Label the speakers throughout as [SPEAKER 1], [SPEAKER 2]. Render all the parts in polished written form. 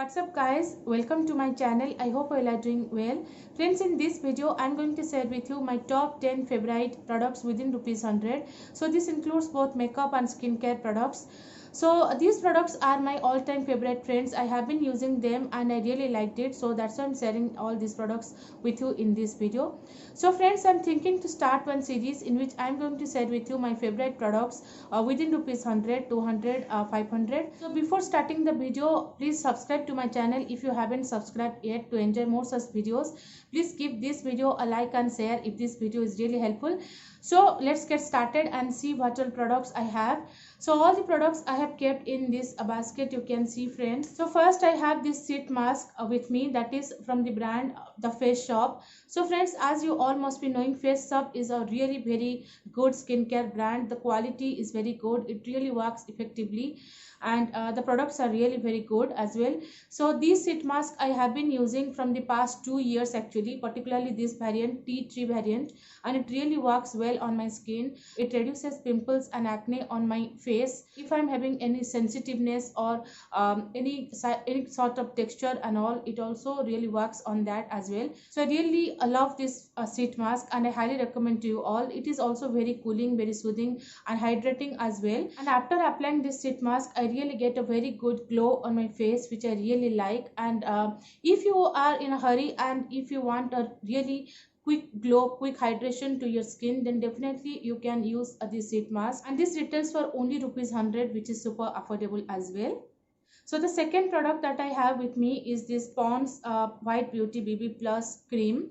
[SPEAKER 1] What's up guys, welcome to my channel. I hope all are doing well. Friends, in this video I'm going to share with you my top 10 favorite products within rupees 100. So this includes both makeup and skincare products. So these products are my all-time favorite, friends. I have been using them and I really liked it, so that's why I'm sharing all these products with you in this video. So friends, I'm thinking to start one series in which I'm going to share with you my favorite products within rupees 100, 200, 500. So before starting the video, please subscribe to my channel if you haven't subscribed yet to enjoy more such videos. Please give this video a like and share if this video is really helpful. So let's get started and see what all products I have. So all the products I have kept in this basket, you can see, friends. So first I have this sheet mask with me, that is from the brand The Face Shop. So friends, as you all must be knowing, Face Shop is a really very good skincare brand. The quality is very good, it really works effectively, and the products are really very good as well. So these sheet mask I have been using from the past 2 years actually, particularly this variant, T3 variant, and it really works well on my skin. It reduces pimples and acne on my face. If I'm having any sensitiveness or any sort of texture and all, it also really works on that as well. So I really love this sheet mask and I highly recommend to you all. It is also very cooling, very soothing and hydrating as well. And after applying this sheet mask, I really get a very good glow on my face, which I really like. And if you are in a hurry and if you want a really quick glow, quick hydration to your skin, then definitely you can use this sheet mask, and this retails for only rupees 100, which is super affordable as well. So the second product that I have with me is this Pond's White Beauty BB Plus cream,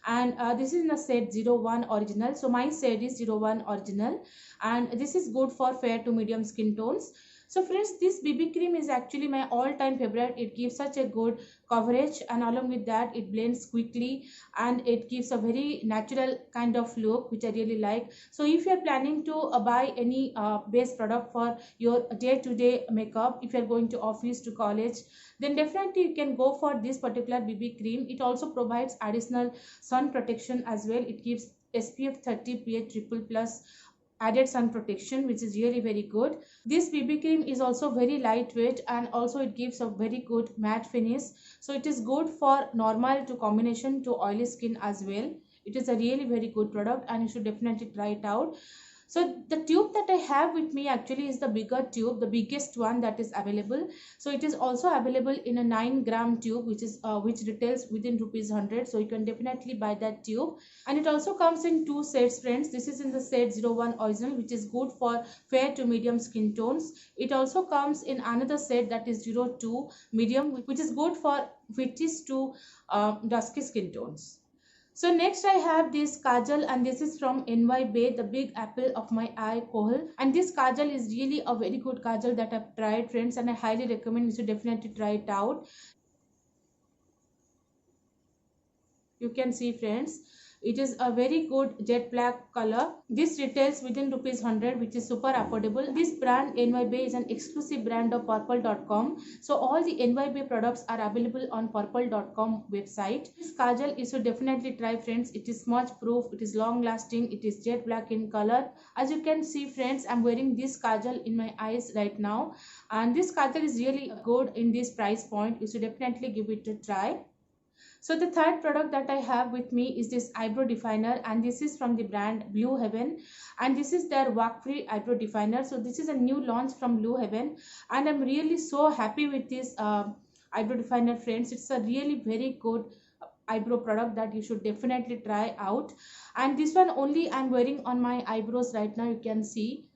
[SPEAKER 1] and this is in the shade 01 original. So my shade is 01 original, and this is good for fair to medium skin tones. So friends, this BB cream is actually my all-time favorite. It gives such a good coverage, and along with that it blends quickly and it gives a very natural kind of look, which I really like. So if you're planning to buy any base product for your day-to-day makeup, if you're going to office, to college, then definitely you can go for this particular BB cream. It also provides additional sun protection as well. It gives SPF 30 PA triple plus added sun protection, which is really very good. This BB cream is also very lightweight and also it gives a very good matte finish. So it is good for normal to combination to oily skin as well. It is a really very good product and you should definitely try it out. So the tube that I have with me actually is the bigger tube, the biggest one that is available. So it is also available in a 9-gram tube, which is which retails within rupees 100. So you can definitely buy that tube. And it also comes in 2 sets, friends. This is in the set 01 original, which is good for fair to medium skin tones. It also comes in another set that is 02 medium, which is good for whitish to dusky skin tones. So next I have this kajal, and this is from NY Bae, the big apple of my eye kohl. And this kajal is really a very good kajal that I've tried, friends, and I highly recommend you to definitely try it out. You can see, friends, it is a very good jet black color. This retails within rupees 100, which is super affordable. This brand NY Bae is an exclusive brand of purple.com. So all the NY Bae products are available on purple.com website. This kajal you should definitely try, friends. It is smudge proof, it is long lasting, it is jet black in color. As you can see, friends, I'm wearing this kajal in my eyes right now, and this kajal is really good in this price point. You should definitely give it a try. So the third product that I have with me is this eyebrow definer, and this is from the brand Blue Heaven, and this is their wax free eyebrow definer. So this is a new launch from Blue Heaven, and I'm really so happy with this eyebrow definer, friends. It's a really very good eyebrow product that you should definitely try out. And this one only I'm wearing on my eyebrows right now, you can see.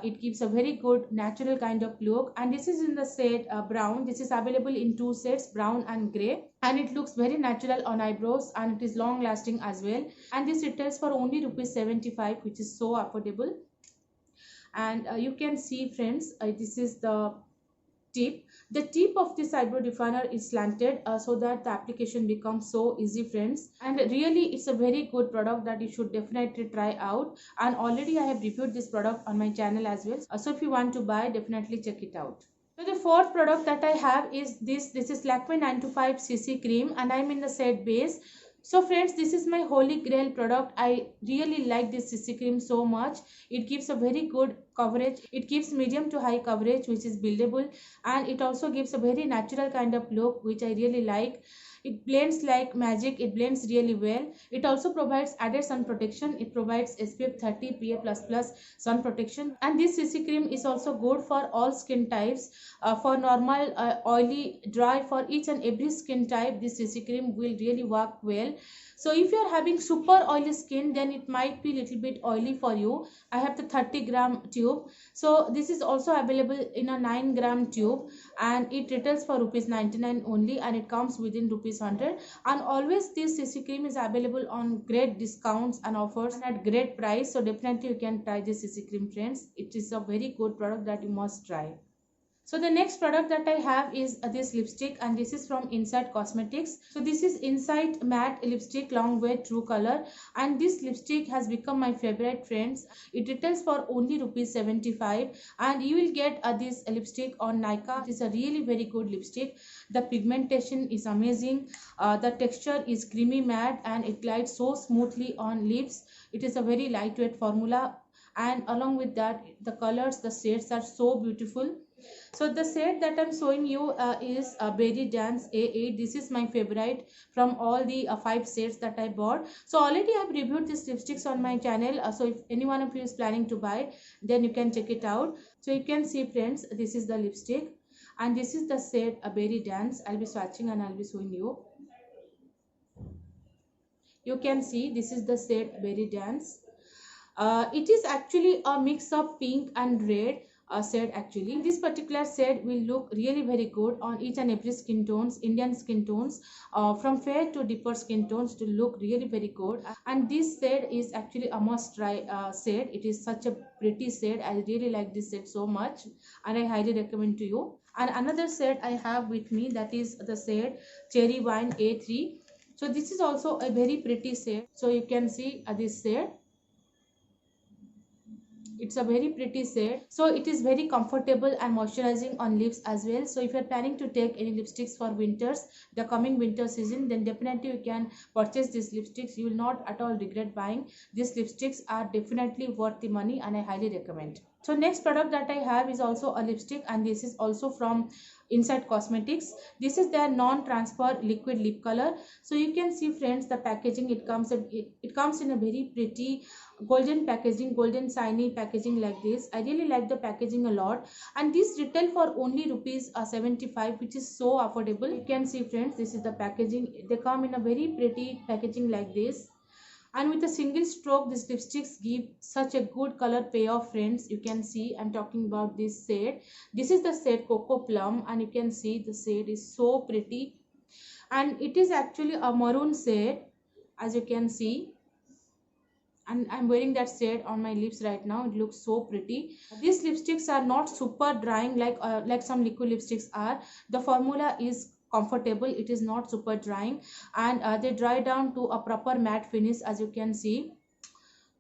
[SPEAKER 1] It gives a very good natural kind of look, and this is in the shade brown. This is available in 2 sets, brown and gray, and it looks very natural on eyebrows and it is long lasting as well. And this retails for only rupees 75, which is so affordable. And you can see, friends, this is the tip. The tip of this eyebrow definer is slanted so that the application becomes so easy, friends, and really it's a very good product that you should definitely try out. And already I have reviewed this product on my channel as well, so if you want to buy, definitely check it out. So the fourth product that I have is this is Lakme 925cc cream, and I'm in the shade base. So friends, this is my holy grail product. I really like this CC cream so much. It gives a very good coverage. It gives medium to high coverage, which is buildable, and it also gives a very natural kind of look, which I really like. It blends like magic. It blends really well. It also provides added sun protection. It provides SPF 30 PA++ sun protection, and this CC cream is also good for all skin types. For normal, oily, dry, for each and every skin type, this CC cream will really work well. So if you are having super oily skin, then it might be little bit oily for you. I have the 30-gram tube, so this is also available in a 9-gram tube, and it retails for rupees 99 only, and it comes within rupees 100. And always this CC cream is available on great discounts and offers and at great price. So definitely you can try this CC cream, friends. It is a very good product that you must try. So the next product that I have is this lipstick, and this is from Insight Cosmetics. So this is Insight Matte Lipstick Long Wear True Color, and this lipstick has become my favorite, friends. It retails for only rupees 75, and you will get this lipstick on Nykaa. It is a really very good lipstick. The pigmentation is amazing. The texture is creamy matte, and it glides so smoothly on lips. It is a very lightweight formula, and along with that, the colors, the shades are so beautiful. So the shade that I'm showing you is Berry Dance A8. This is my favorite from all the 5 shades that I bought. So already I've reviewed these lipsticks on my channel. So if any one of you is planning to buy, then you can check it out. So you can see, friends, this is the lipstick, and this is the shade Berry Dance. I'll be swatching and I'll be showing you. You can see this is the shade Berry Dance. It is actually a mix of pink and red shade. Actually, this particular shade will look really very good on each and every skin tones, Indian skin tones, from fair to deeper skin tones, to look really very good. And this shade is actually a must try shade. It is such a pretty shade. I really like this shade so much, and I highly recommend to you. And another shade I have with me, that is the shade Cherry Wine A3. So this is also a very pretty shade. So you can see this shade. It's a very pretty shade, so it is very comfortable and moisturizing on lips as well. So if you're planning to take any lipsticks for winters, the coming winter season, then definitely you can purchase these lipsticks. You will not at all regret buying. These lipsticks are definitely worth the money, and I highly recommend. So next product that I have is also a lipstick, and this is also from Insight Cosmetics. This is their non-transfer liquid lip color. So you can see, friends, the packaging. It comes in a very pretty golden packaging, golden shiny packaging like this. I really like the packaging a lot, and this retail for only rupees 75, which is so affordable. You can see, friends, this is the packaging. They come in a very pretty packaging like this, and with a single stroke, these lipsticks give such a good color payoff, friends. You can see I'm talking about this shade. This is the shade Cocoa Plum, and you can see the shade is so pretty, and it is actually a maroon shade, as you can see. And I'm wearing that shade on my lips right now. It looks so pretty. These lipsticks are not super drying like some liquid lipsticks are. The formula is comfortable. It is not super drying, and they dry down to a proper matte finish, as you can see.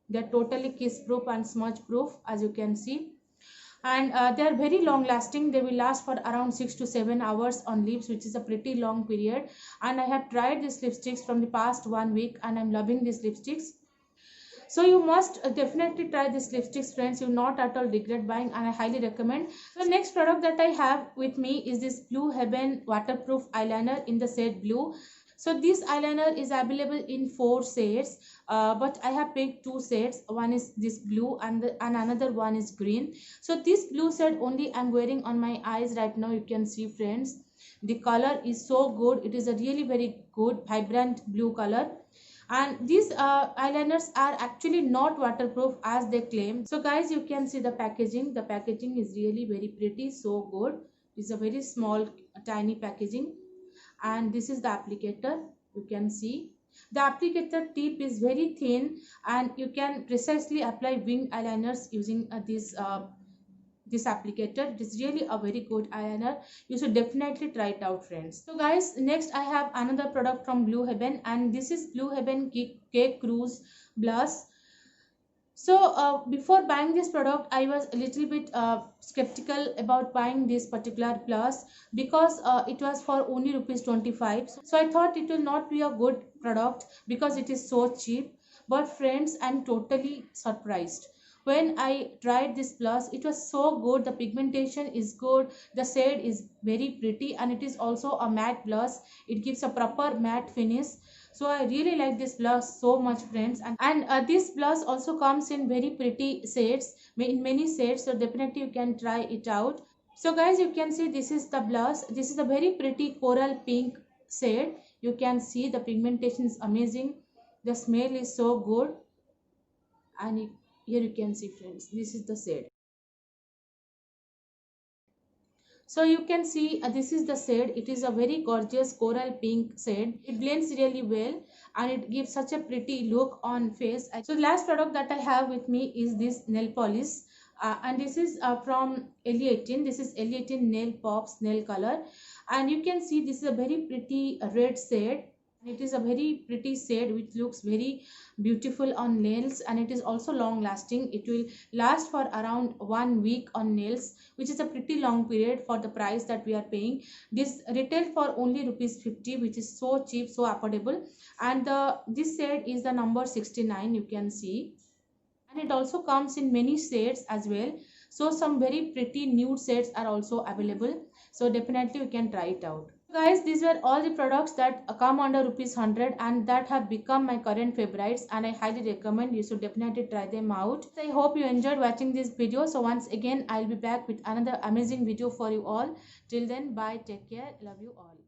[SPEAKER 1] They're totally kiss proof and smudge proof, as you can see. And they are very long lasting. They will last for around 6 to 7 hours on lips, which is a pretty long period. And I have tried these lipsticks from the past 1 week, and I'm loving these lipsticks. So you must definitely try these lipsticks, friends. You will not at all regret buying, and I highly recommend. So next product that I have with me is this Blue Heaven waterproof eyeliner in the shade blue. So this eyeliner is available in 4 shades, but I have picked 2 shades. One is this blue, and another one is green. So this blue shade only I'm wearing on my eyes right now. You can see, friends, the color is so good. It is a really very good vibrant blue color. And these eyeliners are actually not waterproof as they claim. So guys, you can see the packaging. The packaging is really very pretty, so good. It's a very small tiny packaging, and this is the applicator. You can see the applicator tip is very thin, and you can precisely apply wing eyeliners using this applicator. It is really a very good eyeliner. You should definitely try it out, friends. So guys, next I have another product from Blue Heaven, and this is Blue Heaven Cake Cruise Blush. So before buying this product, I was a little bit skeptical about buying this particular blush, because it was for only rupees 25. So I thought it will not be a good product because it is so cheap. But friends, I'm totally surprised. when I tried this blush, it was so good. The pigmentation is good, the shade is very pretty, and it is also a matte blush. It gives a proper matte finish. So I really like this blush so much, friends. And this blush also comes in very pretty shades, in many shades, so definitely you can try it out. So guys, you can see this is the blush. This is a very pretty coral pink shade. You can see the pigmentation is amazing, the smell is so good, and here you can see, friends, this is the shade. So you can see this is the shade. It is a very gorgeous coral pink shade. It blends really well and it gives such a pretty look on face. So the last product that I have with me is this nail polish. And this is from L18. This is L18 Nail Pops Nail Color. And you can see this is a very pretty red shade. It is a very pretty shade which looks very beautiful on nails, and it is also long lasting. It will last for around 1 week on nails, which is a pretty long period for the price that we are paying. This retail for only rupees 50, which is so cheap, so affordable. And this shade is the number 69, you can see, and it also comes in many shades as well. So some very pretty nude shades are also available, so definitely you can try it out. Guys, these were all the products that come under rupees 100 and that have become my current favorites, and I highly recommend you should definitely try them out. I hope you enjoyed watching this video. So once again, I'll be back with another amazing video for you all. Till then, bye, take care, love you all.